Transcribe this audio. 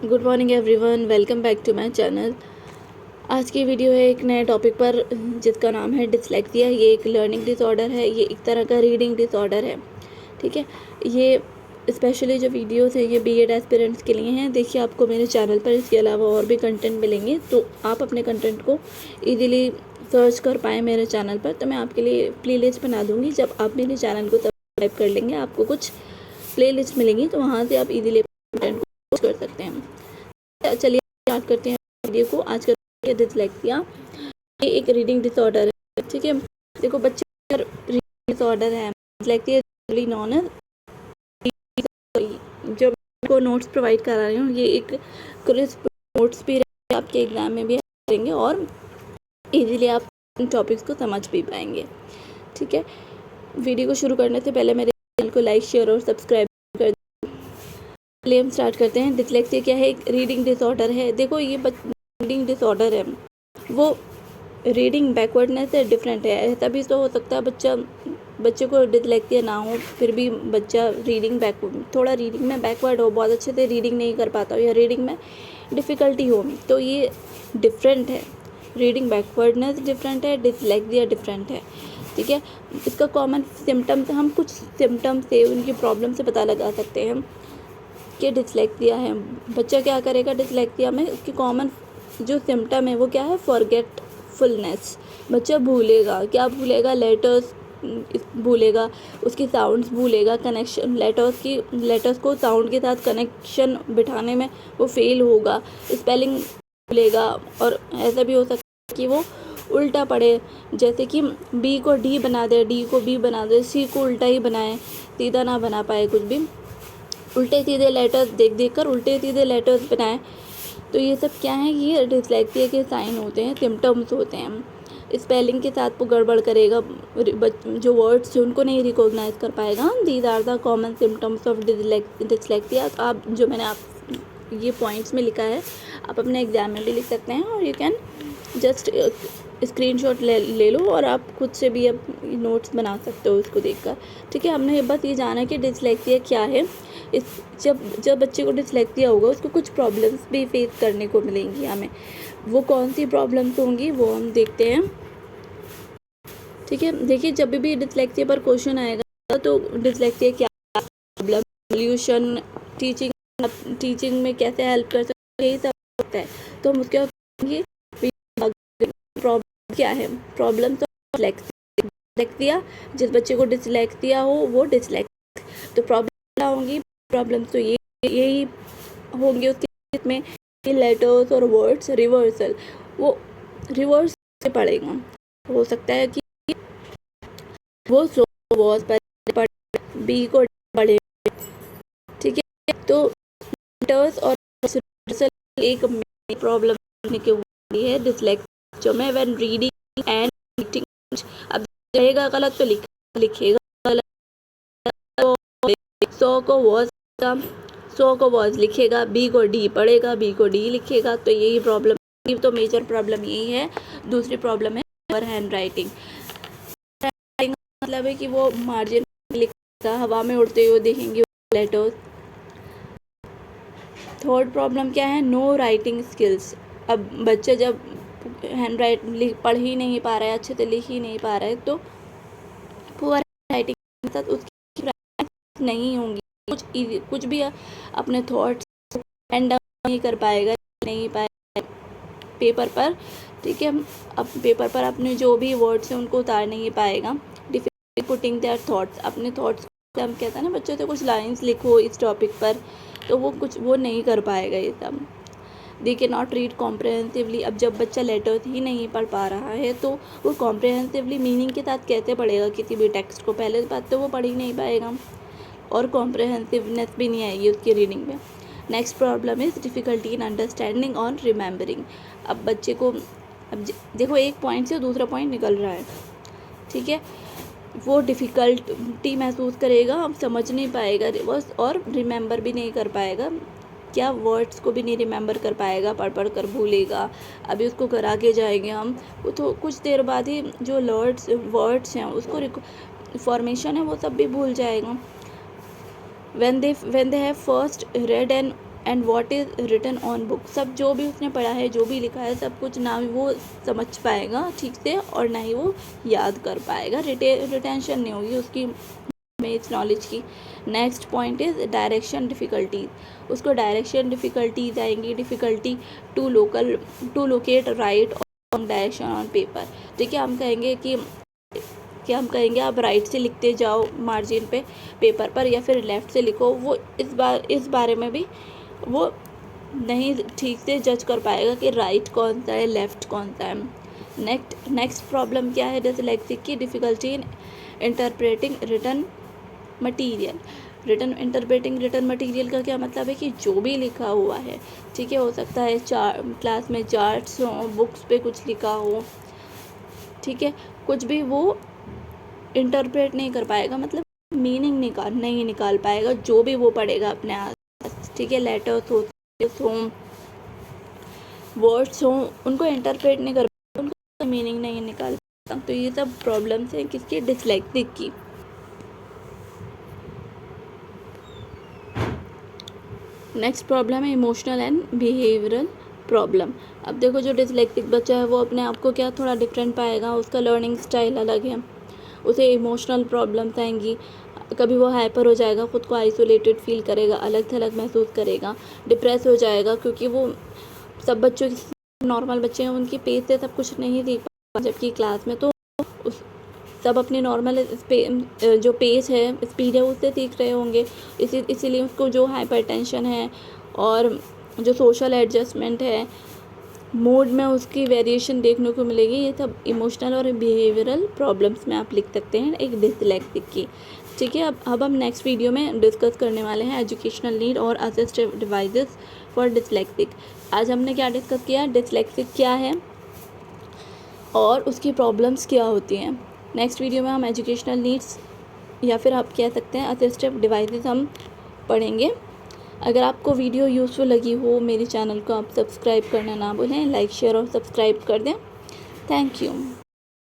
Good morning everyone, welcome back to my channel. आज की video है एक नए टॉपिक पर जिसका नाम है डिसलेक्सिया। ये एक लर्निंग डिसऑर्डर है, ये एक तरह का रीडिंग डिसऑर्डर है। ठीक है, ये स्पेशली जो वीडियोस है ये बीएड एस्पिरेंट्स के लिए हैं। देखिए, आपको मेरे चैनल पर इसके अलावा और भी कंटेंट मिलेंगे, तो आप अपने कंटेंट को ईजीली सर्च कर पाएँ मेरे चैनल पर। तो मैं आपके लिए प्ले लिस्ट बना दूँगी। जब आप मेरे चैनल को सब्सक्राइब कर लेंगे, आपको कुछ प्ले लिस्ट मिलेंगी, तो वहाँ से आप ईजीली कंटेंट को कर सकते हैं। चलिए स्टार्ट करते हैं वीडियो को। आज का डिसलेक्सिया ये एक रीडिंग डिसऑर्डर है। ठीक है, देखो बच्चे का रीडिंग डिसऑर्डर है। डिसलेक्सिया नॉन है। जो को नोट्स प्रोवाइड करा रही हूँ, ये एक क्रिस्प नोट्स भी आपके एग्जाम में भी करेंगे और इजीली आप इन टॉपिक्स को समझ भी पाएंगे। ठीक है, वीडियो को शुरू करने से पहले मेरे चैनल को लाइक, शेयर और सब्सक्राइब कर। चलिए हम स्टार्ट करते हैं। डिसलेक्सिया क्या है? एक रीडिंग डिसऑर्डर है। देखो, ये रीडिंग डिसऑर्डर है, वो रीडिंग बैकवर्डनेस से डिफरेंट है। ऐसा भी तो हो सकता है बच्चे को डिसलेक्सिया ना हो, फिर भी बच्चा थोड़ा रीडिंग में बैकवर्ड हो, बहुत अच्छे से रीडिंग नहीं कर पाता हो या रीडिंग में डिफ़िकल्टी हो, तो ये डिफरेंट है। रीडिंग बैकवर्डनेस डिफरेंट है, डिसलेक्सिया डिफरेंट है। ठीक है, इसका कॉमन सिम्टम्स, हम कुछ सिम्टम्स से उनकी प्रॉब्लम से पता लगा सकते हैं कि डिसलेक्सिया है। बच्चा क्या करेगा डिसलेक्सिया में? उसकी कॉमन जो सिम्टम है वो क्या है? फॉरगेटफुलनेस। बच्चा भूलेगा। क्या भूलेगा? लेटर्स भूलेगा, उसकी साउंड्स भूलेगा, कनेक्शन लेटर्स को साउंड के साथ कनेक्शन बिठाने में वो फेल होगा, स्पेलिंग भूलेगा। और ऐसा भी हो सकता है कि वो उल्टा पढ़े, जैसे कि बी को डी बना दे, डी को बी बना दे, सी को उल्टा ही बनाए, सीधा ना बना पाए, कुछ भी उल्टे सीधे लेटर्स देख कर उल्टे सीधे लेटर्स बनाए। तो ये सब क्या है? ये डिसलेक्सिया के साइन होते हैं, सिम्टम्स होते हैं। स्पेलिंग के साथ वो गड़बड़ करेगा, जो वर्ड्स हैं उनको नहीं रिकॉग्नाइज कर पाएगा। These are the common symptoms of dyslexia. आप जो मैंने आप ये पॉइंट्स में लिखा है, आप अपने एग्जाम में भी लिख सकते हैं, और यू कैन जस्ट स्क्रीनशॉट ले लो और आप खुद से भी अब नोट्स बना सकते हो उसको देखकर। ठीक है, हमने बस ये जाना कि डिसलेक्सिया क्या है। जब बच्चे को डिसलेक्सिया होगा, उसको कुछ प्रॉब्लम्स भी फेस करने को मिलेंगी हमें। वो कौन सी प्रॉब्लम्स होंगी वो हम देखते हैं। ठीक है, देखिए, जब भी डिसलेक्सिया पर क्वेश्चन आएगा तो डिसलेक्सिया क्या प्रॉब्लम, सॉल्यूशन, टीचिंग में कैसे हेल्प कर सकते हैं, यही सब होता है। तो हम उसके प्रॉब्लम क्या है? प्रॉब्लम तो डिसलेक्सिया, जिस बच्चे को डिसलेक्सिया हो वो डिसलेक्सिया, तो प्रॉब्लम क्या होंगी? प्रॉब्लम तो यही होंगे उसके में लेटर्स और वर्ड्स रिवर्सल, वो रिवर्स से पढ़ेगा। हो सकता है कि वो स्लो वॉज पर बी को पढ़े। ठीक है, तो लेटर्स और रिवर्सल एक प्रॉब्लम है डिसलेक्सिया में। व्हेन रीडिंग एंड राइटिंग, अब रहेगा गलत तो लिखेगा गलत। सो को वॉज लिखेगा, बी को डी पढ़ेगा, बी को डी लिखेगा। तो यही प्रॉब्लम, तो मेजर प्रॉब्लम यही है। दूसरी प्रॉब्लम है ओवर हैंड राइटिंग। मतलब है कि वो मार्जिन लिखता, हवा में उड़ते हुए देखेंगे लेटर्स। थर्ड प्रॉब्लम क्या है? No writing skills. अब बच्चा जब हैंड पढ़ ही नहीं पा रहा है, अच्छे से लिख ही नहीं पा रहा है, तो पुअर राइटिंग के साथ उसकी प्रैक्टिस नहीं होंगी। कुछ भी अपने थॉट्स एंड नहीं कर पाएगा, नहीं पाएगा पेपर पर। ठीक है, अब पेपर पर अपने जो भी वर्ड्स हैं उनको उतार नहीं पाएगा। पुटिंग देयर थॉट्स, अपने थॉट्स को हम कहते हैं ना बच्चों से कुछ लाइंस लिखो इस टॉपिक पर, तो वो नहीं कर पाएगा ये सब। दे के नॉट रीड कॉम्प्रहेंसिवली। अब जब बच्चा लेटर्स ही नहीं पढ़ पा रहा है, तो वो कॉम्प्रहेंसिवली मीनिंग के साथ कैसे पढ़ेगा किसी भी टेक्स्ट को? पहले बात तो वो पढ़ ही नहीं पाएगा और कॉम्प्रहेंसिवनेस भी नहीं आएगी उसकी रीडिंग में। Next problem is difficulty in understanding और रिमेंबरिंग। अब बच्चे को, अब देखो, एक पॉइंट से दूसरा पॉइंट निकल रहा है। ठीक है, वो डिफ़िकल्टी महसूस करेगा, अब समझ नहीं पाएगा बस, और रिमेंबर भी नहीं कर पाएगा। क्या वर्ड्स को भी नहीं रिमेंबर कर पाएगा, पढ़ कर भूलेगा। अभी उसको करा के जाएंगे हम, वो तो कुछ देर बाद ही जो वर्ड्स हैं उसको फॉर्मेशन है वो सब भी भूल जाएगा। when they have first read an and what is written on book, सब जो भी उसने पढ़ा है, जो भी लिखा है, सब कुछ ना ही वो समझ पाएगा ठीक से और ना ही वो याद कर पाएगा, रिटेंशन नहीं होगी उसकी इस नॉलेज की। Next point is direction difficulties, उसको डायरेक्शन डिफ़िकल्टीज आएंगी, डिफ़िकल्टी टू लोकेट राइट और डायरेक्शन ऑन पेपर। ठीक है, हम कहेंगे आप राइट से लिखते जाओ मार्जिन पे पेपर पर या फिर लेफ़्ट से लिखो, वो इस बारे में भी वो नहीं ठीक से जज कर पाएगा कि राइट कौन सा है, लेफ़्ट कौन सा है। नेक्स्ट प्रॉब्लम क्या है डिसलेक्सिक की, difficulty in interpreting written material. Interpreting written material का क्या मतलब है कि जो भी लिखा हुआ है, ठीक है, हो सकता है क्लास में चार्ट्स हों, बुक्स पे कुछ लिखा हो, ठीक है, कुछ भी वो इंटरप्रेट नहीं कर पाएगा, मतलब मीनिंग नहीं निकाल पाएगा जो भी वो पढ़ेगा अपने आस। ठीक है, लेटर्स हों, वर्ड्स हों, उनको इंटरप्रेट नहीं कर पाएगा, उनको मीनिंग नहीं निकाल पाएगा। तो ये सब प्रॉब्लम्स हैं किसकी, डिसलेक्सिक की। नेक्स्ट प्रॉब्लम है इमोशनल एंड बिहेवियरल प्रॉब्लम। अब देखो जो डिसलेक्सिक बच्चा है वो अपने आप को क्या थोड़ा डिफरेंट पाएगा, उसका लर्निंग स्टाइल अलग है, उसे इमोशनल प्रॉब्लम्स आएंगी, कभी वो हाइपर हो जाएगा, ख़ुद को आइसोलेटेड फील करेगा, अलग थलग महसूस करेगा, डिप्रेस हो जाएगा, क्योंकि वो सब बच्चों की नॉर्मल बच्चे हैं, उनकी पेज से सब कुछ नहीं सीख पाते, जबकि क्लास में तो सब अपनी नॉर्मल जो पेस है, स्पीड है, उससे सीख रहे होंगे। इसीलिए उसको जो हाइपरटेंशन है और जो सोशल एडजस्टमेंट है, मूड में उसकी वेरिएशन देखने को मिलेगी। ये सब इमोशनल और बिहेवियरल प्रॉब्लम्स में आप लिख सकते हैं एक डिसलेक्सिक की। ठीक है, अब हम नेक्स्ट वीडियो में डिस्कस करने वाले हैं एजुकेशनल नीड और असिस्टिव डिवाइसेस फॉर डिसलेक्सिक। आज हमने क्या डिस्कस किया, डिसलेक्सिक क्या है और उसकी प्रॉब्लम्स क्या होती हैं। नेक्स्ट वीडियो में हम एजुकेशनल नीड्स या फिर आप कह सकते हैं असिस्टिव डिवाइसेस हम पढ़ेंगे। अगर आपको वीडियो यूज़फुल लगी हो, मेरे चैनल को आप सब्सक्राइब करना ना भूलें, लाइक शेयर और सब्सक्राइब कर दें। Thank you.